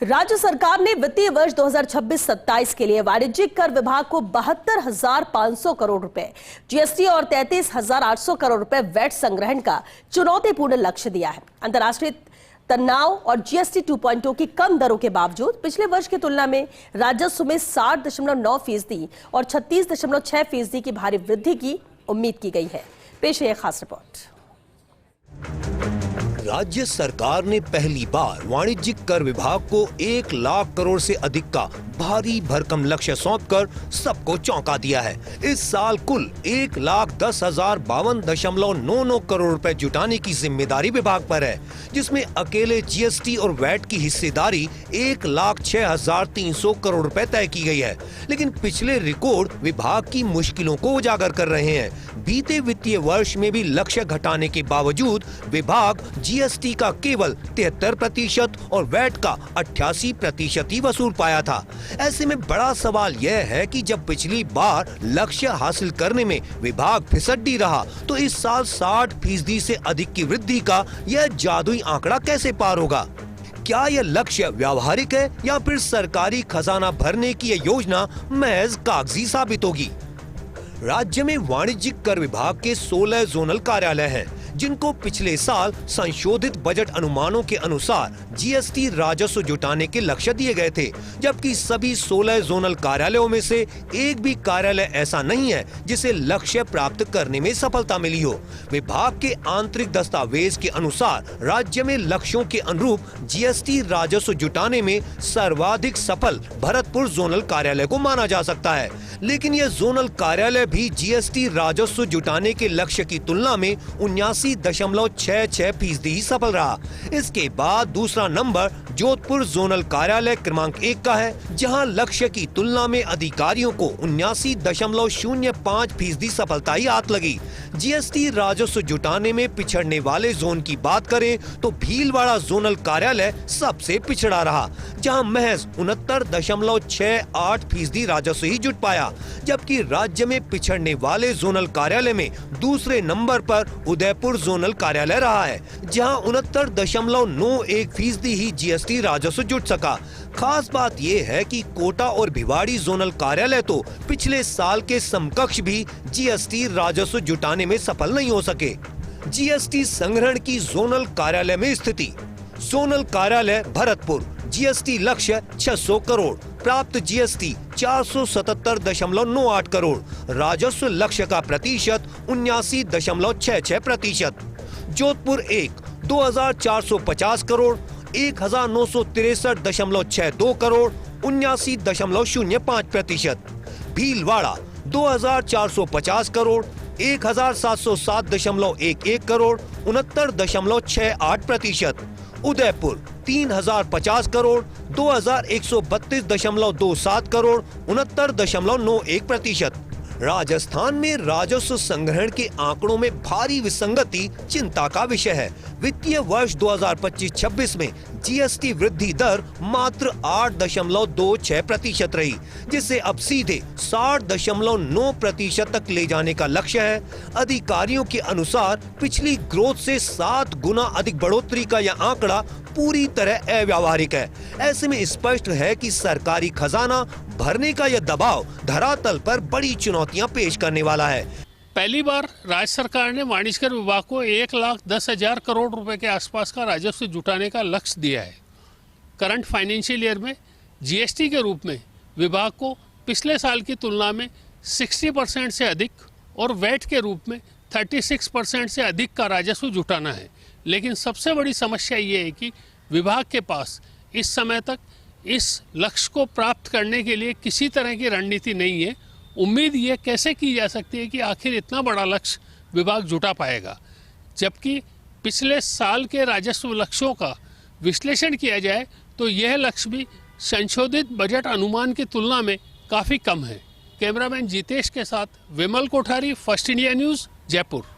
राज्य सरकार ने वित्तीय वर्ष 2026-27 के लिए वाणिज्यिक कर विभाग को 72,500 करोड़ रुपए, जीएसटी और 33,800 करोड़ रुपए वैट संग्रहण का चुनौतीपूर्ण लक्ष्य दिया है। अंतर्राष्ट्रीय तनाव और जीएसटी 2.0 की कम दरों के बावजूद पिछले वर्ष की तुलना में राजस्व में 60.9% और 36.6% की भारी वृद्धि की उम्मीद की गई है। पेश है खास रिपोर्ट। राज्य सरकार ने पहली बार वाणिज्यिक कर विभाग को 1 लाख करोड़ से अधिक का भारी भरकम लक्ष्य सौंपकर सबको चौंका दिया है। इस साल कुल 1,10,52.99 करोड़ रुपए जुटाने की जिम्मेदारी विभाग पर है, जिसमें अकेले जीएसटी और वैट की हिस्सेदारी 1,06,300 करोड़ रुपए तय की गई है। लेकिन पिछले रिकॉर्ड विभाग की मुश्किलों को उजागर कर रहे हैं। बीते वित्तीय वर्ष में भी लक्ष्य घटाने के बावजूद विभाग जीएसटी का केवल 73% और वैट का 88% ही वसूल पाया था। ऐसे में बड़ा सवाल यह है कि जब पिछली बार लक्ष्य हासिल करने में विभाग फिसड्डी रहा, तो इस साल 60% से अधिक की वृद्धि का यह जादुई आंकड़ा कैसे पार होगा? क्या यह लक्ष्य व्यावहारिक है या फिर सरकारी खजाना भरने की यह योजना महज कागजी साबित होगी? राज्य में वाणिज्यिक कर विभाग के 16 जोनल कार्यालय हैं, जिनको पिछले साल संशोधित बजट अनुमानों के अनुसार जीएसटी राजस्व जुटाने के लक्ष्य दिए गए थे, जबकि सभी 16 जोनल कार्यालयों में से एक भी कार्यालय ऐसा नहीं है जिसे लक्ष्य प्राप्त करने में सफलता मिली हो। विभाग के आंतरिक दस्तावेज के अनुसार राज्य में लक्ष्यों के अनुरूप जीएसटी राजस्व जुटाने में सर्वाधिक सफल भरतपुर जोनल कार्यालय को माना जा सकता है। लेकिन यह जोनल कार्यालय भी जीएसटी राजस्व जुटाने के लक्ष्य की तुलना में 79.66% ही सफल रहा। इसके बाद दूसरा नंबर जोधपुर जोनल कार्यालय क्रमांक 1 का है, जहां लक्ष्य की तुलना में अधिकारियों को 79.05% सफलता ही हाथ लगी। जीएसटी राजस्व जुटाने में पिछड़ने वाले जोन की बात करें तो भीलवाड़ा जोनल कार्यालय सबसे पिछड़ा रहा, जहां महज 69.68% राजस्व ही जुट पाया, जबकि राज्य में पिछड़ने वाले जोनल कार्यालय में दूसरे नंबर पर उदयपुर जोनल कार्यालय रहा है, जहां 69.91% ही जीएसटी राजस्व जुट सका। खास बात यह है कि कोटा और भिवाड़ी जोनल कार्यालय तो पिछले साल के समकक्ष भी जीएसटी राजस्व जुटाने में सफल नहीं हो सके। जीएसटी संग्रहण की जोनल कार्यालय में स्थिति। जोनल कार्यालय भरतपुर, जीएसटी लक्ष्य 600 करोड़, प्राप्त जीएसटी 477.98 करोड़, राजस्व लक्ष्य का प्रतिशत 79.66%। जोधपुर 1 2,450 करोड़, 1,963.62 करोड़, 79.05%। भीलवाड़ा 2,450 करोड़, 1,707.11 करोड़, 69.68%। उदयपुर 3,050 करोड़, 2,132.27 करोड़, 69.91%। राजस्थान में राजस्व संग्रहण के आंकड़ों में भारी विसंगति चिंता का विषय है। वित्तीय वर्ष 2025-26 में जीएसटी वृद्धि दर मात्र 8.26% रही, जिसे अब सीधे 60.9% तक ले जाने का लक्ष्य है। अधिकारियों के अनुसार पिछली ग्रोथ से 7 गुना अधिक बढ़ोतरी का यह आंकड़ा पूरी तरह अव्यावहारिक है। ऐसे में स्पष्ट है कि सरकारी खजाना भरने का यह दबाव धरातल पर बड़ी चुनौतियां पेश करने वाला है। पहली बार राज्य सरकार ने वाणिज्य कर विभाग को 1,10,000 करोड़ रुपए के आसपास का राजस्व जुटाने का लक्ष्य दिया है। करंट फाइनेंशियल ईयर में जीएसटी के रूप में विभाग को पिछले साल की तुलना में 60% से अधिक और वैट के रूप में 36% से अधिक का राजस्व जुटाना है। लेकिन सबसे बड़ी समस्या ये है कि विभाग के पास इस समय तक इस लक्ष्य को प्राप्त करने के लिए किसी तरह की रणनीति नहीं है। उम्मीद ये कैसे की जा सकती है कि आखिर इतना बड़ा लक्ष्य विभाग जुटा पाएगा, जबकि पिछले साल के राजस्व लक्ष्यों का विश्लेषण किया जाए तो यह लक्ष्य भी संशोधित बजट अनुमान की तुलना में काफ़ी कम है। कैमरामैन जितेश के साथ Vimal Kothari, first India news, Jaipur.